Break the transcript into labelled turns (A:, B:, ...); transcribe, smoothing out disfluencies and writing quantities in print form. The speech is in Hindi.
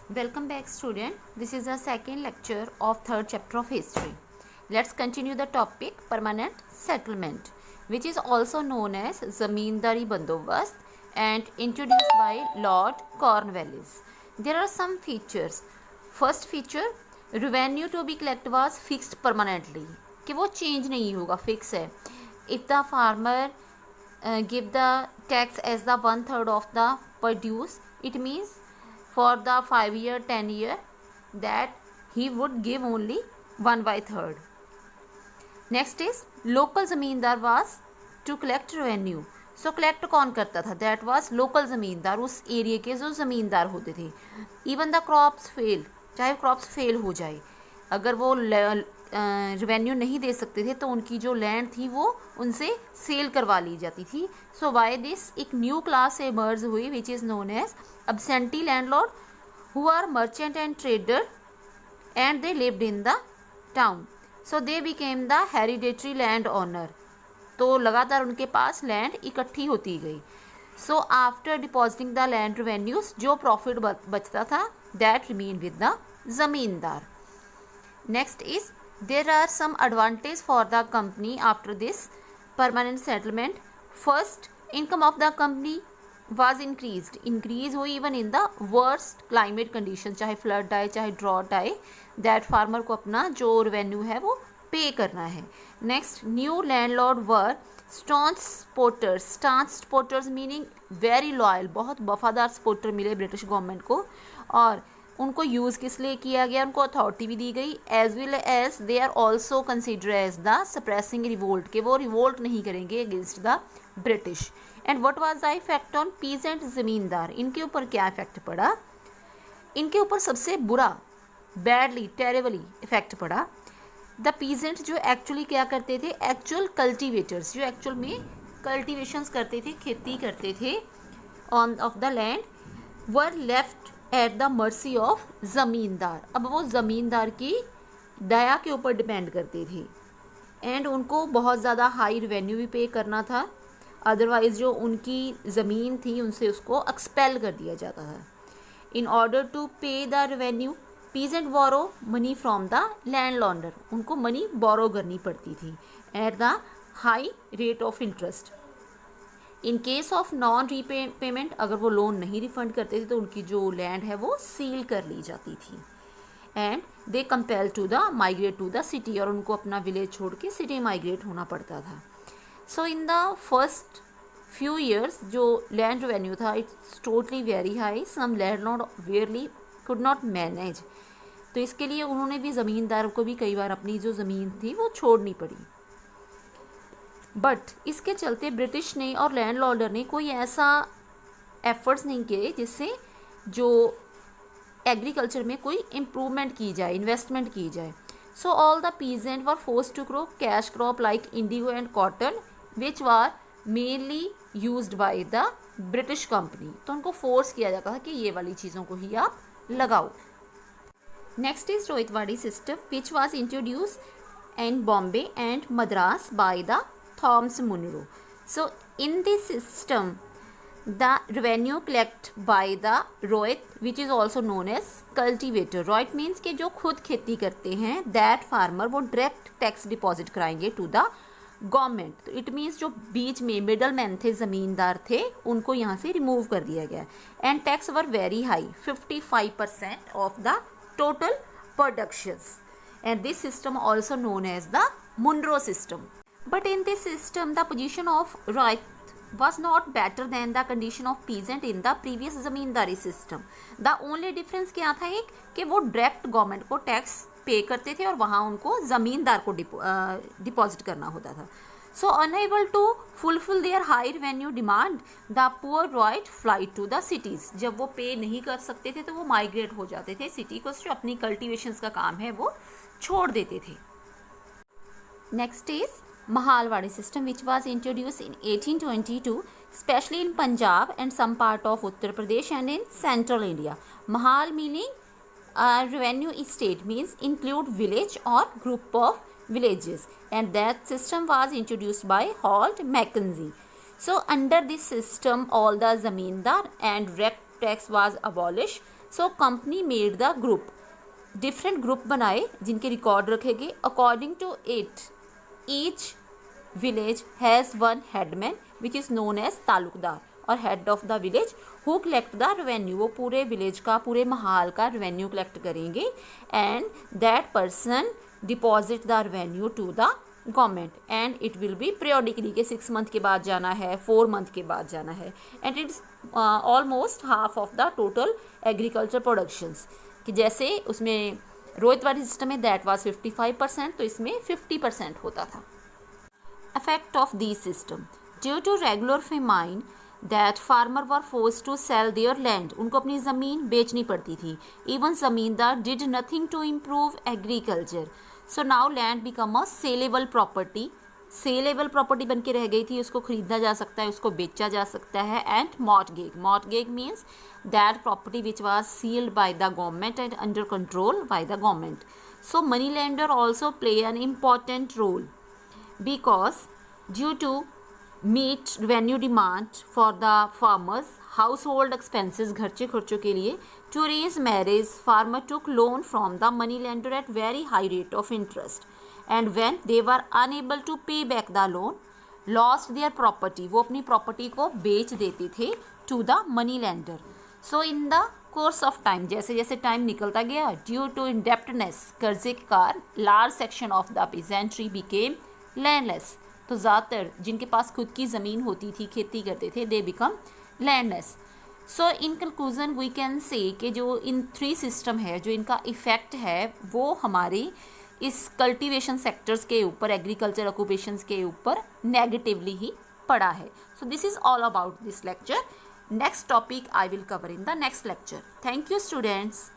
A: Welcome back student. This is the second lecture of third chapter of history. Let's continue the topic permanent settlement, which is also known as Zamindari Bandobast and introduced by Lord Cornwallis. There are some features. First feature, revenue to be collected was fixed permanently, कि वो change नहीं होगा, fix है. If the farmer give the tax as the 1/3 of the produce, it means for the 5 year 10 year that he would give only 1/3. Next is local zamindar was to collect revenue. So collect कौन करता था? दैट वाज लोकल ज़मींदार, उस एरिया के जो ज़मींदार होते थे. इवन द क्रॉप्स फेल, चाहे क्रॉप्स फेल हो जाए, अगर वो रेवेन्यू नहीं दे सकते थे तो उनकी जो लैंड थी वो उनसे सेल करवा ली जाती थी. सो बाय दिस एक न्यू क्लास एमर्ज हुई which is known as absentee landlord who are merchant and trader and they lived in the town. So they became the hereditary land owner. तो लगातार उनके पास लैंड इकट्ठी होती गई. So after depositing the land revenues, जो प्रॉफिट बचता था that remain with the zamindar. Next is there are some advantage for the company after this permanent settlement. First, income of the company was increase हुई even in the worst climate condition, चाहे फ्लड आए चाहे ड्रॉट आए, दैट फार्मर को अपना जो रेवेन्यू है वो पे करना है. Next, new landlord were staunch supporters meaning very loyal, बहुत वफादार सपोर्टर मिले ब्रिटिश गवर्नमेंट को. और उनको यूज़ किस लिए किया गया? उनको अथॉरिटी भी दी गई, as well as they are also consider as the suppressing revolt, के वो रिवोल्ट नहीं करेंगे against the British. And what was the effect on peasant zamindar? इनके ऊपर क्या इफेक्ट पड़ा? इनके ऊपर सबसे बुरा, बैडली, टेरेबली इफेक्ट पड़ा. द पीजेंट जो एक्चुअली क्या करते थे, एक्चुअल कल्टिवेटर्स, जो एक्चुअल में कल्टिवेशंस करते थे, खेती करते थे on off the land, were left at the mercy of ज़मींदार. अब वो ज़मींदार की दया के ऊपर डिपेंड करते थे एंड उनको बहुत ज़्यादा हाई रेवेन्यू भी पे करना था. अदरवाइज़ जो उनकी ज़मीन थी उनसे उसको एक्सपेल कर दिया जाता था. In order to pay the revenue, peasant borrow money from the landlorder, उनको मनी बोरो करनी पड़ती थी at the high rate of interest. In case of non repayment, अगर वो लोन नहीं रिफंड करते थे तो उनकी जो लैंड है वो सील कर ली जाती थी. And they compel to the migrate to the city, और उनको अपना विलेज छोड़ के सिटी माइग्रेट होना पड़ता था. So in the first few years जो लैंड रेवेन्यू था it's totally very high. Some landlord barely could not manage, तो इसके लिए उन्होंने भी ज़मींदार को भी कई बार अपनी जो ज़मीन थी वो छोड़नी पड़ी. बट इसके चलते ब्रिटिश ने और लैंडलॉर्डर ने कोई ऐसा एफर्ट्स नहीं किए जिससे जो एग्रीकल्चर में कोई इम्प्रूवमेंट की जाए, इन्वेस्टमेंट की जाए. So all the peasant were forced to grow cash crop like indigo and cotton which were mainly used by the British company. तो उनको फोर्स किया जाता था कि ये वाली चीज़ों को ही आप लगाओ. Next is Rohitwadi system, which was introduced in Bombay and Madras by the Thomas Munro. So in this system, the revenue collected by the Rohit, which is also known as cultivator. Rohit means कि जो खुद खेती करते हैं, that farmer वो direct tax deposit कराएंगे to the गवर्नमेंट. तो इट मीन्स जो बीच में मिडल मैन थे, ज़मींदार थे, उनको यहाँ से रिमूव कर दिया गया. And tax were very high, 55% of the total productions, and this system also known as the Munro system. But in this system the position of Rohit was not better than the condition of peasant in the previous zamindari system. The only difference क्या था एक कि वो डायरेक्ट गवर्नमेंट को टैक्स पे करते थे और वहाँ उनको ज़मींदार को डिपॉजिट करना होता था. So unable to fulfill their high revenue demand, the poor Rohit fly to the cities. जब वो पे नहीं कर सकते थे तो वो माइग्रेट हो जाते थे सिटी को, जो अपनी कल्टिवेशंस का काम है वो छोड़ देते थे. Next is Mahalwari system which was introduce in 1822 specially in Punjab and some part of Uttar Pradesh and in central India. Mahal meaning revenue state means include village और group of villages, and that system was introduced by Holt Mackenzie. So under this system all the zamindar and direct tax was abolished. So company made the group, different group बनाए जिनके रिकॉर्ड रखे गए. According to it each village has one headman which is known as talukdar और head of the village who collect the revenue. वो पूरे विलेज का, पूरे महाल का रेवेन्यू कलेक्ट करेंगे and that person deposit the revenue to the government and it will be periodically के 6 मंथ के बाद जाना है, 4 मंथ के बाद जाना है and it's almost half of the total agriculture productions. कि जैसे उसमें रोहित वाली सिस्टम में दैट वाज 55%, तो इसमें 50% होता था. Effect of these system. Due to regular famine that farmer were forced to sell their land. उनको अपनी ज़मीन बेचनी पड़ती थी. Even ज़मींदार did nothing to improve agriculture. So now land become a saleable property. Saleable property बन के रह गई थी, उसको खरीदा जा सकता है, उसको बेचा जा सकता है. And mortgage, mortgage means that property which was sealed by the government and under control by the government. So money lender also play an important role because due to meet revenue demand for the farmers, household expenses खर्चे खर्चों के लिए, to raise marriage farmer took loan from the money lender at very high rate of interest and when they were unable to pay back the loan lost their property. वो अपनी प्रॉपर्टी को बेच देते थे to the money lender. So in the course of time, जैसे जैसे टाइम निकलता गया, due to indebtedness कर्जे के कारण large section of the peasantry became landless. तो ज़्यादातर जिनके पास खुद की ज़मीन होती थी, खेती करते थे, they become landless. So in conclusion we can say कि जो इन 3 सिस्टम है, जो इनका इफ़ेक्ट है वो हमारे इस कल्टीवेशन सेक्टर्स के ऊपर, एग्रीकल्चर ऑक्यूपेशंस के ऊपर नेगेटिवली ही पड़ा है. So this is all about this lecture. Next topic I will cover in the next lecture. Thank you students.